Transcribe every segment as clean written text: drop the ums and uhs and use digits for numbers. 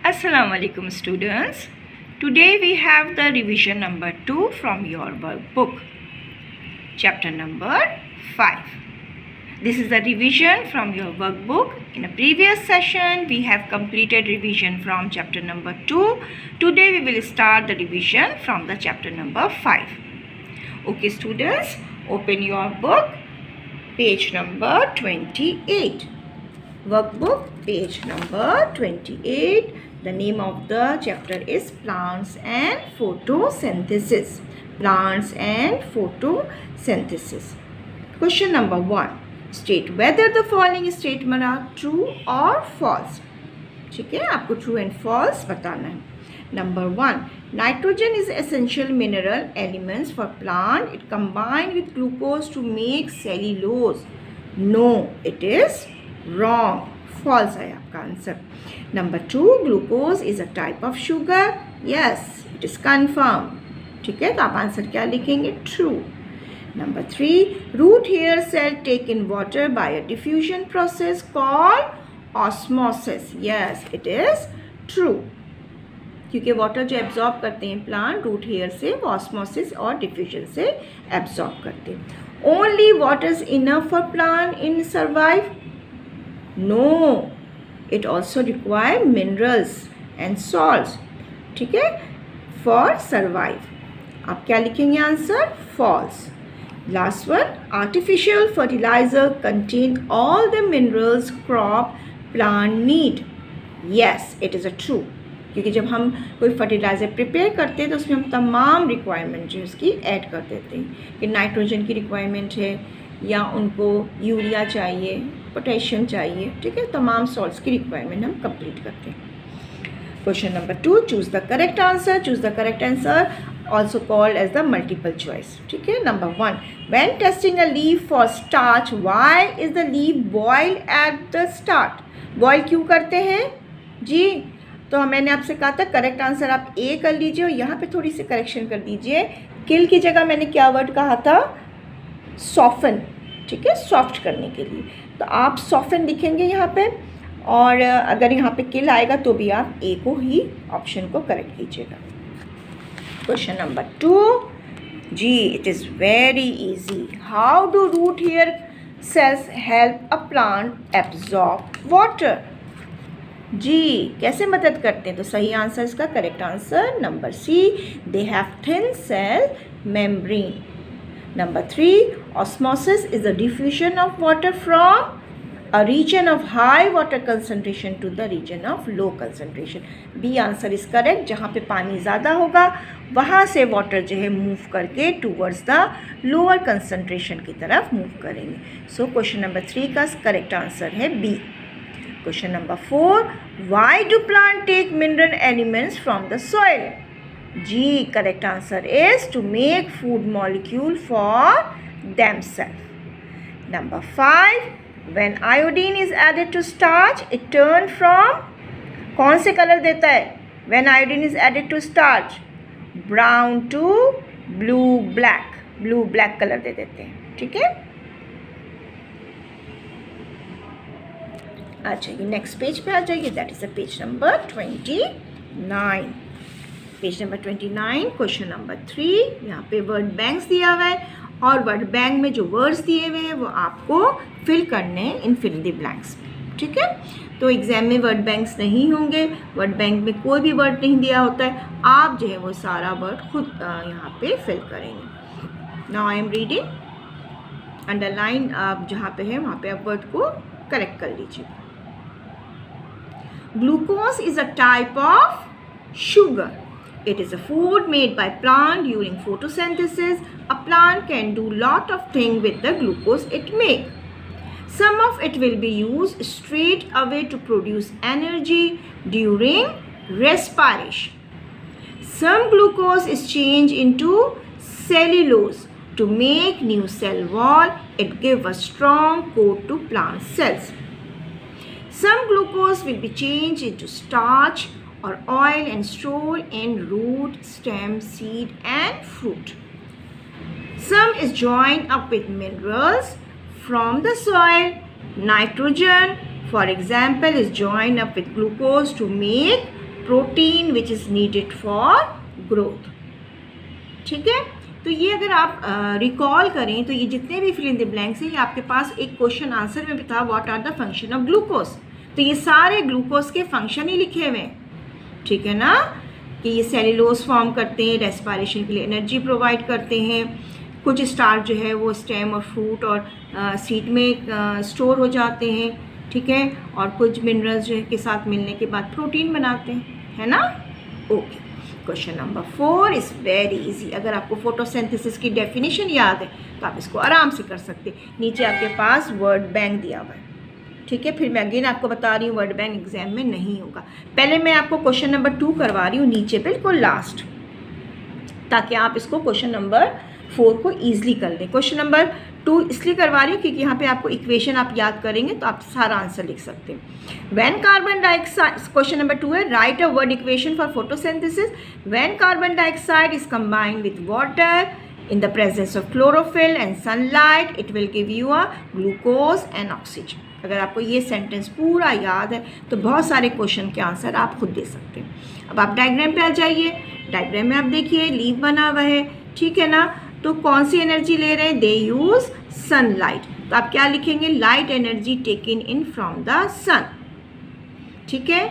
Assalamu alaikum students. Today we have the revision number 2 from your workbook. Chapter number 5. This is the revision from your workbook. In a previous session we have completed revision from chapter number 2. Today we will start the revision from the chapter number 5. Okay students, open your book, page number 28. Workbook, page number 28. The name of the chapter is Plants and Photosynthesis. Plants and Photosynthesis. Question number 1. State whether the following statement are true or false. ठीक है, आपको true and false बताना है. Number 1. Nitrogen is essential mineral elements for plant. It combined with glucose to make cellulose. No, it is wrong. False है आपका answer. Number 2. Glucose is a type of sugar. Yes, it is confirmed. ठीक है, तो आप answer क्या लिखेंगे? True. Number 3. Root hair cell take in water by a diffusion process called osmosis. Yes, it is true. क्योंकि water जो absorb करते हैं प्लांट रूट हेयर से, वो ऑस्मोसिस और डिफ्यूजन से एब्जॉर्ब करते हैं. Only water is enough for plant in survive? No, it also require minerals and salts. ठीक है, फॉर सर्वाइव. आप क्या लिखेंगे answer? False. Last one. Artificial fertiliser contain all the minerals crop plant need. Yes, it is a true. क्योंकि जब हम कोई fertiliser prepare करते हैं तो उसमें हम तमाम रिक्वायरमेंट जो उसकी ऐड कर देते हैं कि नाइट्रोजन की रिक्वायरमेंट है या उनको यूरिया चाहिए, पोटेशियम चाहिए. ठीक है, तमाम सॉल्ट्स की रिक्वायरमेंट हम कंप्लीट करते हैं. Question number 2. Choose the correct answer. Choose the correct answer also called as the multiple choice. ठीक है. Number 1. When testing a leaf for starch, why is the leaf boiled at the start? Boil क्यों करते हैं जी? तो मैंने आपसे कहा था करेक्ट आंसर आप ए कर लीजिए और यहाँ पे थोड़ी सी करेक्शन कर दीजिए. किल की जगह मैंने क्या वर्ड कहा था? सॉफ्टन. ठीक है, सॉफ्ट करने के लिए. तो आप सॉफ्टन लिखेंगे यहाँ पे, और अगर यहाँ पे किल आएगा तो भी आप ए को ही ऑप्शन को करेक्ट कीजिएगा. Question number 2. जी, it is very easy. How do root hair cells help a plant absorb water? जी, कैसे मदद करते हैं? तो सही आंसर इसका correct answer number C. They have thin cell membrane. Number 3. Osmosis is the diffusion of water from a region of high water concentration to the region of low concentration. B answer is correct. जहाँ पे पानी ज़्यादा होगा वहाँ से water जो है move करके टूवर्ड्स द लोअर कंसनट्रेशन की तरफ मूव करेंगे. सो क्वेश्चन नंबर 3 का करेक्ट आंसर है B. Question number 4. Why do plants take mineral elements from the soil? G. Correct answer is to make food molecule for themselves. Number 5. When iodine is added to starch, it turn from कौन से colour देता है? When iodine is added to starch, brown to blue black. Blue black colour दे देते हैं. ठीक है. आ जाइए नेक्स्ट पेज पे आ जाइए. That is the page number 29. Page number 29. Question number 3. यहाँ पे वर्ड बैंक्स दिया हुआ है और वर्ड बैंक में जो वर्ड्स दिए हुए हैं वो आपको फिल करने हैं इन फिल द ब्लैंक्स में. ठीक है, तो एग्जाम में वर्ड बैंक्स नहीं होंगे. वर्ड बैंक में कोई भी वर्ड नहीं दिया होता है. आप जो है वो सारा वर्ड खुद यहाँ पे फिल करेंगे. Now I am reading. Underline आप जहाँ पे है वहाँ पे आप वर्ड को करेक्ट कर लीजिए. Glucose is a type of sugar. It is a food made by plant during photosynthesis. A plant can do lot of things with the glucose it make. Some of it will be used straight away to produce energy during respiration. Some glucose is changed into cellulose to make new cell wall. It gives a strong coat to plant cells. Some glucose will be changed into starch or oil and stored in root, stem, seed and fruit. Some is joined up with minerals from the soil. Nitrogen, for example, is joined up with glucose to make protein which is needed for growth. ठीक है, तो ये अगर आप recall करें तो ये जितने भी फिल इन द ब्लैंक्स हैं ये आपके पास एक क्वेश्चन आंसर में बता what are the function of glucose, तो ये सारे ग्लूकोज के फंक्शन ही लिखे हुए हैं। ठीक है ना, कि ये सेल्यूलोज फॉर्म करते हैं, रेस्पिरेशन के लिए एनर्जी प्रोवाइड करते हैं, कुछ स्टार्च जो है वो स्टेम और फ्रूट और सीड में स्टोर हो जाते हैं। ठीक है, और कुछ मिनरल्स जो है के साथ मिलने के बाद प्रोटीन बनाते हैं, है ना। Okay, question number 4 is very easy. अगर आपको फोटोसिंथेसिस की डेफिनेशन याद है तो आप इसको आराम से कर सकते हैं। नीचे आपके पास वर्ड बैंक दिया हुआ है। ठीक है, फिर मैं अगेन आपको बता रही हूँ वर्ड बैंक एग्जाम में नहीं होगा। पहले मैं आपको क्वेश्चन नंबर 2 करवा रही हूँ नीचे बिल्कुल लास्ट, ताकि आप इसको क्वेश्चन नंबर 4 को ईजिली कर लें। क्वेश्चन नंबर 2 इसलिए करवा रही हूँ क्योंकि यहाँ पे आपको इक्वेशन आप याद करेंगे तो आप सारा आंसर लिख सकते हैं। When carbon dioxide, question number 2 है, right a word equation for photosynthesis. When carbon dioxide is combined with water in the presence of chlorophyll and sunlight, it will give you a glucose and oxygen। अगर आपको ये sentence पूरा याद है तो बहुत सारे क्वेश्चन के आंसर आप खुद दे सकते हैं। अब आप डायग्राम पे आ जाइए। डायग्राम में आप देखिए लीव बना हुआ है, ठीक है ना। तो कौन सी एनर्जी ले रहे हैं? They use sunlight. तो आप क्या लिखेंगे? Light energy taken in from the sun. ठीक है,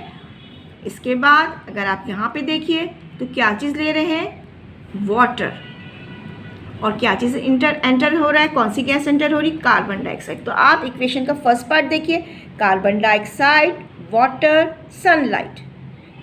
इसके बाद अगर आप यहाँ पे देखिए तो क्या चीज़ ले रहे हैं? वाटर। और क्या चीज़ एंटर हो रहा है? कौन सी गैस एंटर हो रही? Carbon dioxide. तो आप इक्वेशन का फर्स्ट पार्ट देखिए, carbon dioxide, water, sunlight.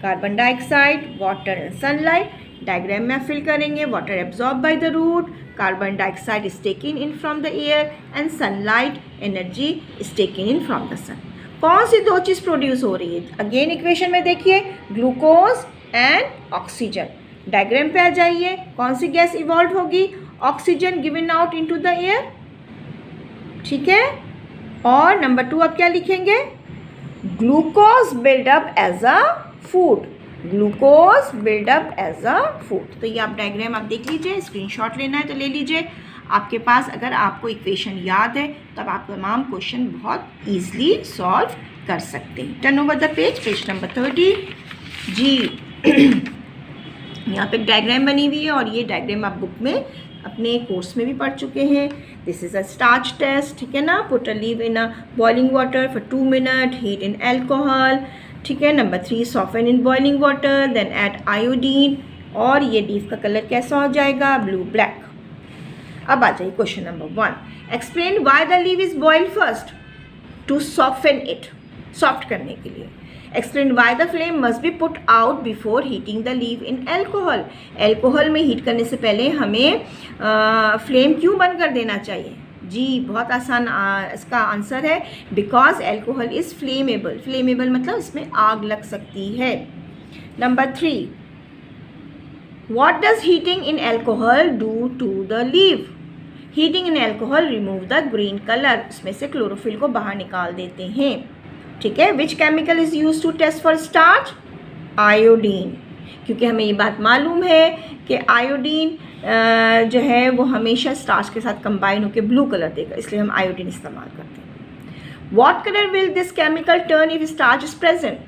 Carbon dioxide, water and sunlight. Diagram में फिल करेंगे। Water absorb by the root, carbon dioxide is taken in from the air and sunlight energy is taken in from the sun. कौन सी दो चीज़ produce हो रही है? Again equation में देखिए, ग्लूकोज एंड ऑक्सीजन। डायग्राम पे आ जाइए, कौन सी गैस इवॉल्व होगी? Oxygen given out into the air. ठीक है, और नंबर 2 आप क्या लिखेंगे? Glucose build up as a food. Glucose build up as a food. तो ये आप डायग्राम आप देख लीजिए, स्क्रीनशॉट लेना है तो ले लीजिए आपके पास। अगर आपको इक्वेशन याद है तब आप तमाम क्वेश्चन बहुत ईजिली सॉल्व कर सकते हैं। Turn over the page, page number 30 जी। यहाँ पे एक डायग्राम बनी हुई है और ये डायग्राम आप बुक में अपने कोर्स में भी पढ़ चुके हैं। This is a starch test. ठीक है ना। Put a leaf in a boiling water for 2 minute, heat in alcohol. ठीक है। Number 3, soften in boiling water, then add iodine. और ये लीव का कलर कैसा हो जाएगा? Blue black. अब आ जाइए question number 1। Explain why the leaf is boiled first. To soften it, soft करने के लिए। Explain why the flame must be put out before heating the leaf in alcohol। Alcohol में हीट करने से पहले हमें फ्लेम क्यों बंद कर देना चाहिए? जी बहुत आसान इसका आंसर है, because alcohol is flammable. Flammable मतलब इसमें आग लग सकती है। Number 3, what does heating in alcohol do to the leaf? Heating in alcohol remove the green colour, इसमें से क्लोरोफिल को बाहर निकाल देते हैं। ठीक है। Which chemical is use to test for starch? Iodine. क्योंकि हमें ये बात मालूम है कि आयोडीन जो है वो हमेशा स्टार्च के साथ कंबाइन होकर ब्लू कलर देगा, इसलिए हम आयोडीन इस्तेमाल करते हैं। What colour will this chemical turn if starch is present?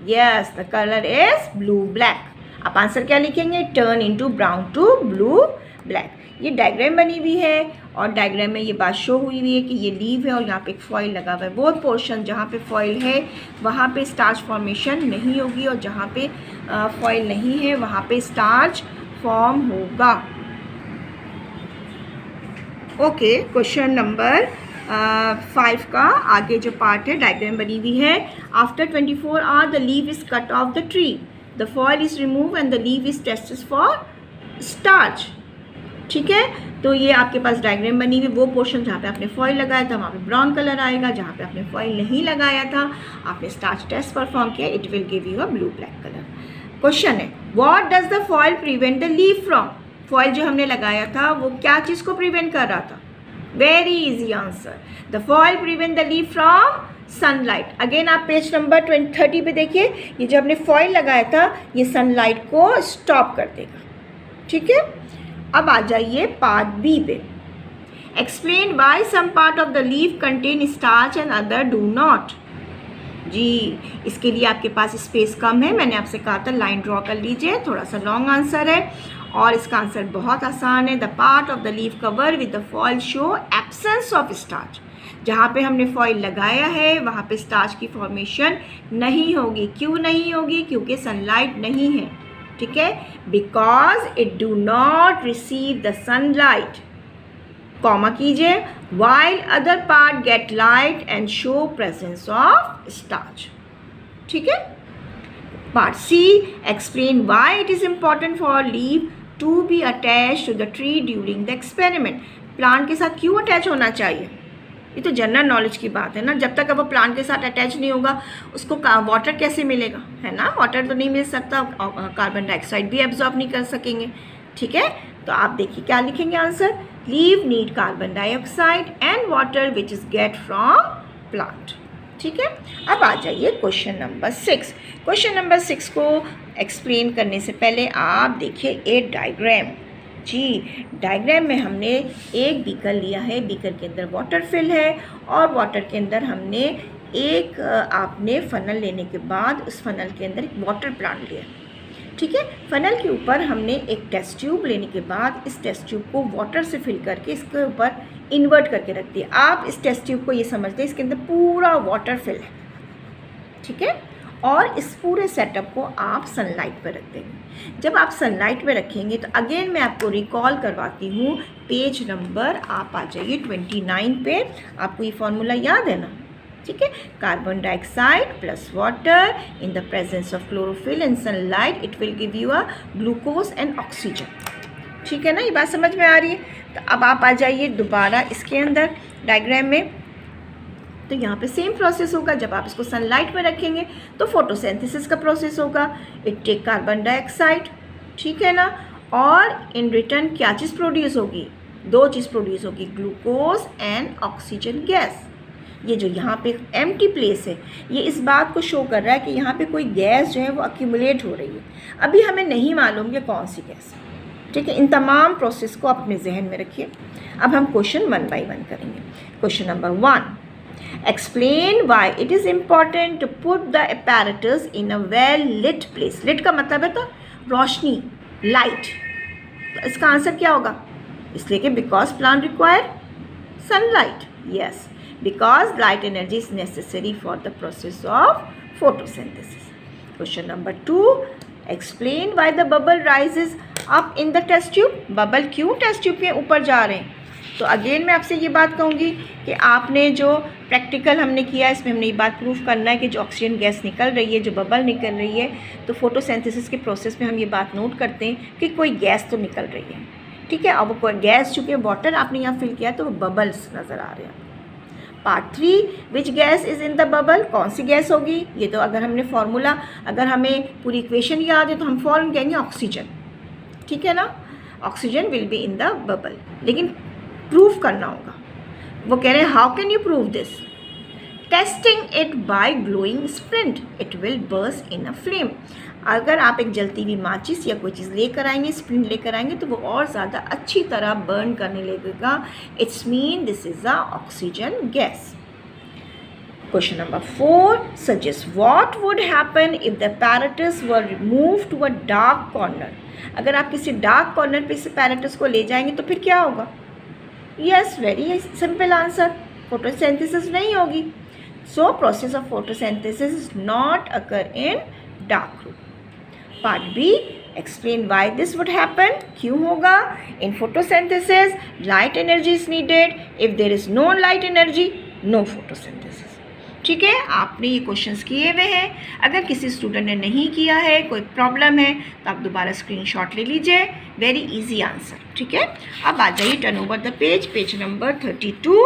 Yes, the colour is blue black. आप आंसर क्या लिखेंगे? Turn into brown to blue black. ये डायग्राम बनी हुई है और डायग्राम में ये बात शो हुई है कि ये लीव है और यहाँ पे एक फॉइल लगा हुआ है। वो पोर्शन जहाँ पे फॉइल है वहाँ पे स्टार्च फॉर्मेशन नहीं होगी और जहाँ पे फॉइल नहीं है वहाँ पे स्टार्च फॉर्म होगा। ओके, क्वेश्चन नंबर 5 का आगे जो पार्ट है डायग्राम बनी हुई है। After 24 hour the leaf is cut off the tree, the foil is remove and the leaf is tested for starch. ठीक है, तो ये आपके पास डायग्राम बनी हुई। वो पोर्शन जहाँ पे आपने फॉइल लगाया था वहाँ पे ब्राउन कलर आएगा, जहाँ पे आपने फॉइल नहीं लगाया था आपने स्टार्च टेस्ट परफॉर्म किया, it will give you a blue black colour. Question है, what does the foil prevent the leaf from? Foil जो हमने लगाया था वो क्या चीज़ को प्रिवेंट कर रहा था? Very easy answer, the foil prevent the leaf from sunlight. Again आप पेज नंबर 30 पे देखिए, ये जो हमने फॉइल लगाया था ये सनलाइट को स्टॉप कर देगा। ठीक है, अब आ जाइए पार्ट बी पे। Explain why some part of the leaf contain starch and other do not. जी, इसके लिए आपके पास स्पेस कम है, मैंने आपसे कहा था लाइन ड्रॉ कर लीजिए, थोड़ा सा लॉन्ग आंसर है और इसका आंसर बहुत आसान है। The part of the leaf cover with the foil show absence of starch. जहाँ पे हमने फॉइल लगाया है वहाँ पे स्टार्च की फॉर्मेशन नहीं होगी। क्यों नहीं होगी? क्योंकि सनलाइट नहीं है, ठीक है, because it do not receive the sunlight, comma कीजिए, while other part get light and show presence of starch, ठीक है। Part C, explain why it is important for leaf to be attached to the tree during the experiment. Plant के साथ क्यों attach होना चाहिए? ये तो जनरल नॉलेज की बात है ना। जब तक अब वो प्लांट के साथ अटैच नहीं होगा उसको वाटर कैसे मिलेगा, है ना? वाटर तो नहीं मिल सकता, कार्बन डाइऑक्साइड भी एब्जॉर्ब नहीं कर सकेंगे, ठीक है। तो आप देखिए क्या लिखेंगे answer, leave need carbon dioxide and water which is get from plant, ठीक है। अब आ जाइए क्वेश्चन नंबर 6। क्वेश्चन नंबर 6 को एक्सप्लेन करने से पहले आप देखिए एक डायग्राम। जी, डायग्राम में हमने एक बीकर लिया है, बीकर के अंदर वाटर फिल है और वाटर के अंदर हमने एक आपने फनल लेने के बाद उस फनल के अंदर एक वाटर प्लांट लिया, ठीक है। फनल के ऊपर हमने एक टेस्ट ट्यूब लेने के बाद इस टेस्ट ट्यूब को वाटर से फिल करके इसके ऊपर इन्वर्ट करके रख दिया। आप इस टेस्ट ट्यूब को ये समझते हैं इसके अंदर पूरा वाटर फिल है, ठीक है, और इस पूरे सेटअप को आप सनलाइट पर रख देंगे। जब आप सनलाइट पे रखेंगे तो अगेन मैं आपको रिकॉल करवाती हूँ, पेज नंबर आप आ जाइए 29 पे। आपको ये फॉर्मूला याद है ना, ठीक है। Carbon dioxide plus water in the presence of chlorophyll and sunlight it will give you a glucose and oxygen, ठीक है ना। ये बात समझ में आ रही है? तो अब आप आ जाइए दोबारा इसके अंदर डायग्राम में। तो यहाँ पे सेम प्रोसेस होगा। जब आप इसको सनलाइट में रखेंगे तो फोटोसिंथेसिस का प्रोसेस होगा। इट टेक कार्बन डाइऑक्साइड, ठीक है ना, और इन रिटर्न क्या चीज़ प्रोड्यूस होगी? दो चीज़ प्रोड्यूस होगी, ग्लूकोज एंड ऑक्सीजन गैस। ये जो यहाँ पे एम्प्टी प्लेस है ये इस बात को शो कर रहा है कि यहाँ पे कोई गैस जो है वो अक्यूमुलेट हो रही है। अभी हमें नहीं मालूम कि कौन सी गैस है, ठीक है। इन तमाम प्रोसेस को अपने जहन में रखिए। अब हम क्वेश्चन 1 बाय 1 करेंगे। Question number 1, explain why it is important to put the apparatus in a well lit place. Lit का मतलब है तो रोशनी, लाइट। तो इसका आंसर क्या होगा? इसलिए कि because plant require sunlight. Yes, because light energy is necessary for the process of photosynthesis. Question number 2, explain why the bubble rises up in the test tube. Bubble क्यों टेस्ट ट्यूब के ऊपर जा रहे हैं? तो अगेन मैं आपसे ये बात कहूँगी कि आपने जो प्रैक्टिकल हमने किया इसमें हमने ये बात प्रूफ करना है कि जो ऑक्सीजन गैस निकल रही है, जो बबल निकल रही है, तो फोटोसिंथेसिस के प्रोसेस में हम ये बात नोट करते हैं कि कोई गैस तो निकल रही है, ठीक है। अब वो कोई गैस, चूँकि वाटर आपने यहाँ फिल किया तो वो बबल्स नज़र आ रहे हैं। Part 3, which gas is in the bubble. कौन सी गैस होगी? ये तो अगर हमने फार्मूला, अगर हमें पूरी इक्वेशन याद है तो हम फॉर्म कहेंगे ऑक्सीजन, ठीक है ना। Oxygen will be in the bubble, लेकिन प्रूफ करना होगा। वो कह रहे हैं how can you prove this? Testing it by glowing splint, it will burst in a flame. अगर आप एक जलती हुई माचिस या कोई चीज़ लेकर आएंगे, स्प्लिंट लेकर आएंगे, तो वो और ज़्यादा अच्छी तरह बर्न करने लगेगा। It's mean this is a oxygen gas. Question number 4, suggest what would happen if the apparatus were removed to a dark corner. अगर आप किसी डार्क कॉर्नर पे इस apparatus को ले जाएंगे तो फिर क्या होगा? Yes, very simple answer, photosynthesis नहीं होगी। So process of photosynthesis is not occur in dark room. Part B, explain why this would happen. क्यों होगा? In photosynthesis light energy is needed. If there is no light energy, no photosynthesis, ठीक है। आपने ये questions किए हुए हैं। अगर किसी स्टूडेंट ने नहीं किया है, कोई प्रॉब्लम है, तो आप दोबारा स्क्रीनशॉट ले लीजिए। वेरी इजी आंसर, ठीक है। अब आ जाइए turn over the page, page number 32।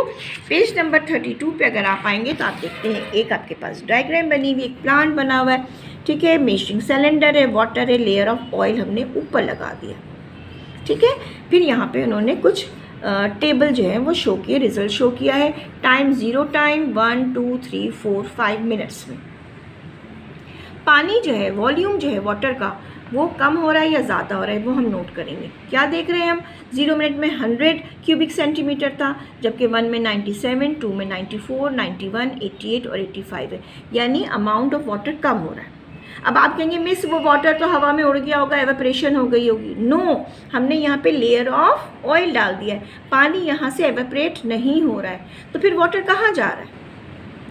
Page number 32 पे अगर आप आएंगे तो आप देखते हैं एक आपके पास डायग्राम बनी हुई, एक प्लांट बना हुआ है, ठीक है। मेजरिंग सिलेंडर है, वाटर है, लेयर ऑफ ऑयल हमने ऊपर लगा दिया, ठीक है। फिर यहाँ पे उन्होंने कुछ टेबल जो है वो शो किए, रिजल्ट शो किया है। टाइम 0 टाइम 1 2 3 4 5 मिनट्स में। पानी जो है, वॉल्यूम जो है वाटर का, वो कम हो रहा है या ज़्यादा हो रहा है, वो हम नोट करेंगे। क्या देख रहे हैं हम, 0 मिनट में 100 क्यूबिक सेंटीमीटर था, जबकि 1 में 97, 2 में 94, 91, 88 और 85 है, यानी अमाउंट ऑफ वाटर कम हो रहा है। अब आप कहेंगे मिस वो वाटर तो हवा में उड़ गया होगा, एवेपरेशन हो गई होगी। नो, हमने यहाँ पे लेयर ऑफ ऑयल डाल दिया है, पानी यहाँ से एवेपरेट नहीं हो रहा है, तो फिर वाटर कहाँ जा रहा है,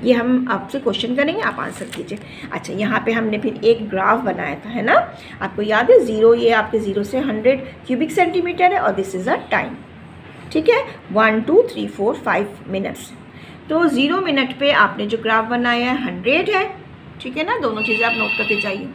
ये हम आपसे क्वेश्चन करेंगे, आप आंसर कीजिए। अच्छा, यहाँ पे हमने फिर एक ग्राफ बनाया था, है ना, आपको याद है, 0 ये आपके 0 से 100 क्यूबिक सेंटीमीटर है और दिस इज़ अ टाइम, ठीक है, 1 2 3 4 5 मिनट्स। तो 0 मिनट पे आपने जो ग्राफ बनाया है 100 है, ठीक है ना, दोनों चीज़ें आप नोट करके जाइए।